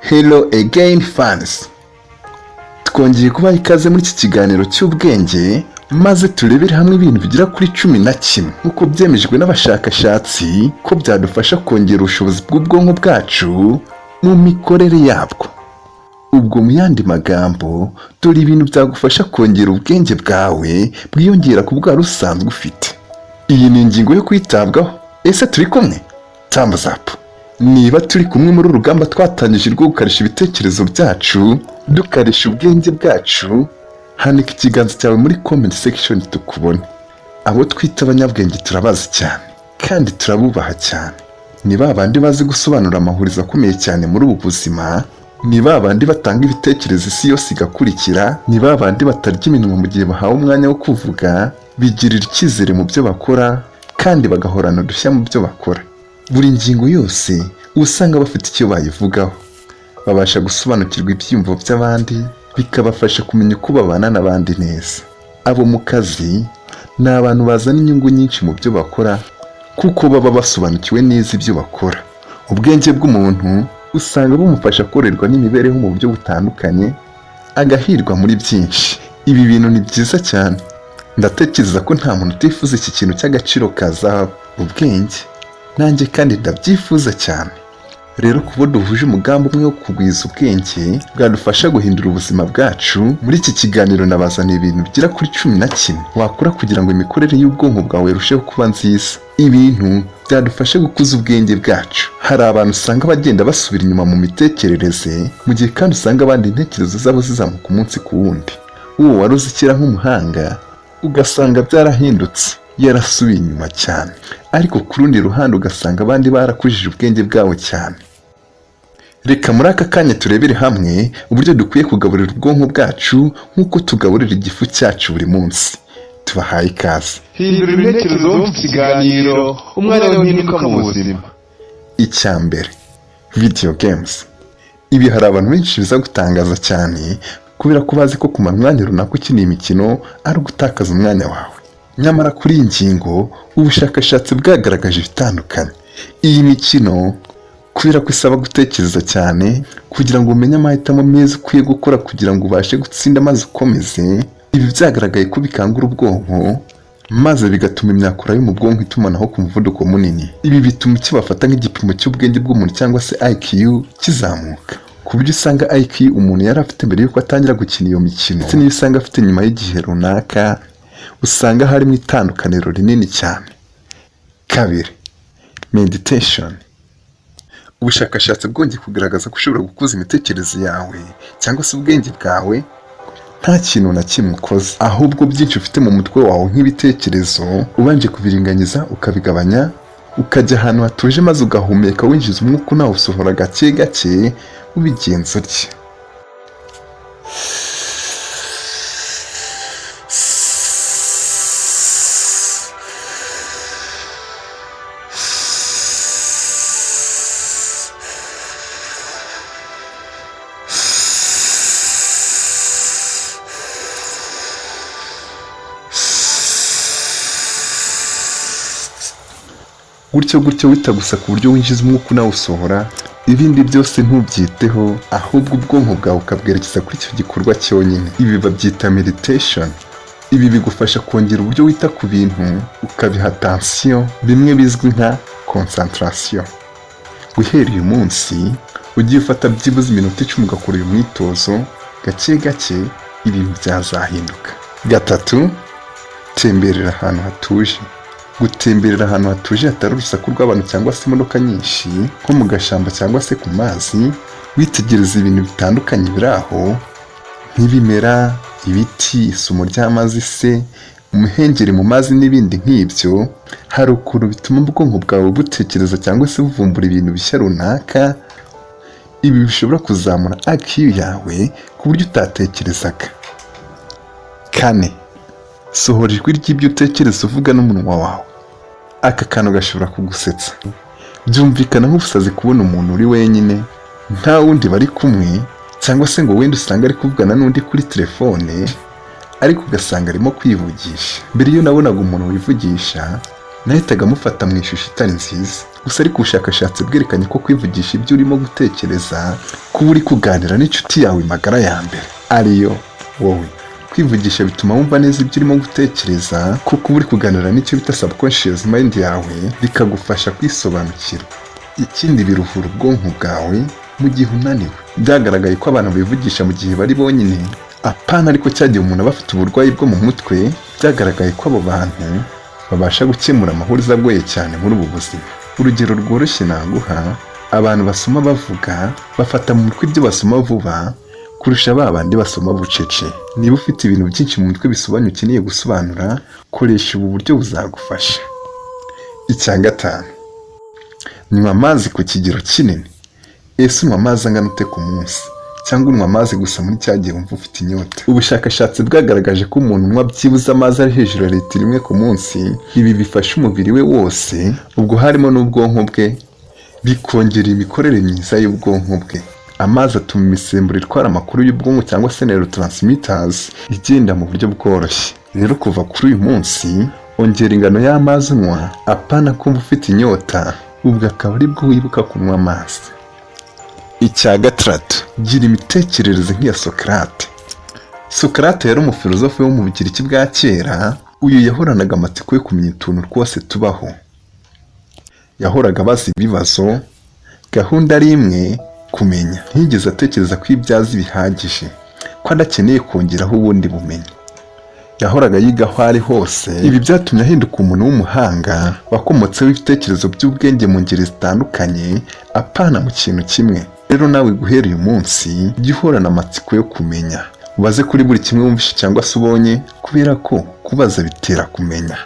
Hello again fans, twongeye kubaha ikaze muri iki kiganiro cy'ubwenge maze turebere hamwe ibintu bigera kuri 11 nk'uko byemejwe n'abashakashatsi ko byadufasha kongera ubushobozi bw'ubwonko bwacu mu mikorere yabwo. Ubwo mu yandi magambo, dore ibintu byagufasha kongera ubwenge bwawe bwiyongera ku bwa rusanzwe ufite. Iyi ni ingingo yo kwitabwaho. Ese turi kumwe? Thumbs up. Niba turi kumwe muri urugamba twatangije rwo gukarisha ibitekerezo byacu, dukarisha ubwenge bwacu, handika ikiganza cyawe muri comment section tukubone. Abo twita abanyabwenge turabazi cyane kandi turabubaha cyane. Ni babandi bazi gusobanura amahurizo akomeye cyane muri ubu buzima, ni babandi batanga ibitekerezo isi yose igakurikira, ni babandi batarya iminwa mu gihe bahawe umwanya wo kuvuga, bigirira icyizere mu byo bakora kandi bagahorana udushya mu byo bakora. Buri ngingo yose usanga bafite icyo bayivugaho, babasha gusobanukirwa ibyiyumvo by'abandi, bikabafasha kumenya uko babana n'abandi neza. Abo mu kazi ni abantu bazana inyungu nyinshi mu byo bakora kuko baba basobanukiwe neza ibyo bakora. Ubwenge bw'umuntu usanga bumufasha korerwa n'imibereho mu buryo butandukanye, agahirwa muri byinshi. Ibi bintu ni byiza cyane. Ndatekereza ko nta muntu utifuza iki kintu cy'agaciro ka zahabu, ubwenge. Nanjye kandi ndabyifuza cyane. Rero kuba duhuje umugambi umwe wo kugwiza ubwenge bwadufasha guhindura ubuzima bwacu, muri iki kiganiro nabazaniye ibintu bigera kuri 11 wakora kugira ngo imikorere y'ubwonko bwawe irusheho kuba nziza. Ibintu byadufasha gukuza ubwenge bwacu. Hari abantu usanga bagenda basubira inyuma mu mitekerereze, mu gihe kandi usanga abandi intekerezo zabo zizamuka umunsi ku wundi. Uwo wari uzikira nk'umuhanga ugasanga byarahindutse, yarasubiye inyuma cyane. Ariko ku rundi ruhande ugasanga abandi barakujije ubwenge bwabo cyane. Reka muri aka kanya turebere hamwe uburyo dukwiye kugaburira ubwonko bwacu nk'uko tugaburira igifu cyacu buri munsi. Tubahaye ikaze. Hindura ibitekerezo mu kiganiro, umwanya w'impinduka mu buzima. Icya mbere, video games. Ibi hari abantu benshi biza gutangaza cyane kubera ko bazi ko kumara umwanya runaka ukina imikino ari ugutakaza umwanya wawe. Nyamara kuri iyi ngingo ubushakashatsi bwagaragaje ibitandukanye. Iyi mikino kubera ko isaba gutekereza cyane kugira ngo umenye amahitamo meza ukwiye gukora kugira ngo ubashe gutsinda maze ukomeze, ibi byagaragaye ko bikangura ubwonko maze bigatuma imyakura yo mu bwonko itumanaho ku muvuduko munini. Ibi bituma kibafata nk'igipimo cy'ubwenge bw'umuntu cyangwa se IQ kizamuka, ku buryo usanga IQ umuntu yari afite mbere y'uko atangira gukina iyo mikino ndetse n'iyo usanga afite nyuma y'igihe runaka, usanga harimo itandukaniro rinini cyane. Kabiri, meditation. Ubushakashatsi bwongeye kugaragaza ko ushobora gukuza imitekerereze yawe cyangwa se ubwenge bwawe nta kintu na kimwe ukoze, ahubwo byinshi ufite mu mutwe wawe nk'ibitekerezo ubanje kubiringaniza ukabigabanya, ukajya ahantu hatuje maze ugahumeka winjiza umwuka unawusohora gake gake ubigenza utya. Gutyo wita gusa ku buryo winjiza umwuka unawusohora, ibindi byose ntubyiteho, ahubwo ubwonko bwawe ukabwerekeza kuri icyo gikorwa cyonyine. Ibi babyita meditation. Ibi bigufasha kongera uburyo wita ku bintu ukabiha attention, bimwe bizwi nka concentration. Guhera uyu munsi ugiye ufata byibuze iminota 10 ugakora uyu mwitozo gake gake, ibintu byazahinduka. Gatatu, temberera ahantu hatuje. Gutemberera ahantu hatuje hatari urusaku rw'abantu cyangwa se imodoka nyinshi, nko mu gashamba cyangwa se ku mazi, witegereza ibintu bitandukanye biri aho nk'ibimera, ibiti, isumo ry'amazi se, umuhengeri mu mazi n'ibindi nk'ibyo. Hari ukuntu bituma ubwonko bwawe butekereza cyangwa se buvumbura ibintu bishya runaka. Ibi bishobora kuzamura IQ yawe ku buryo utatekerezaga. Kane, sohora ijwi ry'ibyo utekereza uvuga n'umunwa wawe. Aka kantu gashobora kugusetsa. Byumvikana nk'ubusazi kubona umuntu uri wenyine nta wundi bari kumwe, cyangwa se ngo wenda usanga ari kuvugana n'undi kuri telefone ariko ugasanga arimo kwivugisha. Mbere iyo nabonaga umuntu wivugisha nahitaga mufata mu ishusho itari nziza. Gusa ariko ubushakashatsi bwerekanye ko kwivugisha ibyo urimo gutekereza kuba uri kuganira n'inshuti yawe magara ya mbere ariyo wowe. Kwivugisha bituma wumva neza ibyo urimo gutekereza kuko uba uri kuganira n'icyo bita subconscious mind yawe, bikagufasha kwisobanukirwa. Ikindi biruhura ubwonko bwawe mu gihe unaniwe. Byagaragaye ko abantu bivugisha mu gihe bari bonyine, apana ariko cyagiye umuntu aba afite uburwayi bwo mu mutwe, byagaragaye ko abo bantu babasha gukemura amahuriza agoye cyane muri ubu buzima. Urugero rworoshye naguha, abantu basoma bavuga bafata mu mutwe ibyo basoma vuba kurusha ba bandi basoma bucece. Niba ufite ibintu byinshi mu mutwe bisobanye ukeneye gusobanura, koresha ubu buryo buzagufasha. Icya gatanu, nywa amazi ku kigero kinini. Ese unywa amazi angana ute ku munsi? Cyangwa unywa amazi gusa muri cya gihe wumva ufite inyota? Ubushakashatsi bwagaragaje ko umuntu unywa byibuze amazi ari hejuru ya litiro imwe ku munsi, ibi bifasha umubiri we wose, ubwo harimo n'ubwonko bwe, bikongera imikorere myiza y'ubwonko bwe. Amazi atuma imisemburo itwara amakuru y'ubwonko cyangwa se neurotransmitters igenda mu buryo bworoshye. Rero kuva kuri uyu munsi, ongera ingano y'amazi unywa, apana kumva ufite inyota, ubwo akaba ari bwo wibuka kunywa amazi. Icya gatatu, gira imitekerereze nk'iya Socrate. Socrate yari umufilozofe wo mu Bugiriki bwa kera. Uyu yahoranaga amatsiko yo kumenya utuntu twose tubaho. Yahoraga abaza ibibazo, gahunda ari imwe, kumenya. Ntiyigeze atekereza ko ibyo azi bihagije, ko adakeneye kongeraho ubundi bumenyi. Yahoraga yiga aho ari hose. Ibi byatumye ahinduka umuntu w'umuhanga wakomotseho ibitekerezo by'ubwenge mu ngeri zitandukanye, apana mu kintu kimwe. Rero nawe guhera uyu munsi jya uhorana amatsiko yo kumenya. Ubaze kuri buri kimwe wumvishe cyangwa se ubonye, kubera ko kubaza bitera kumenya.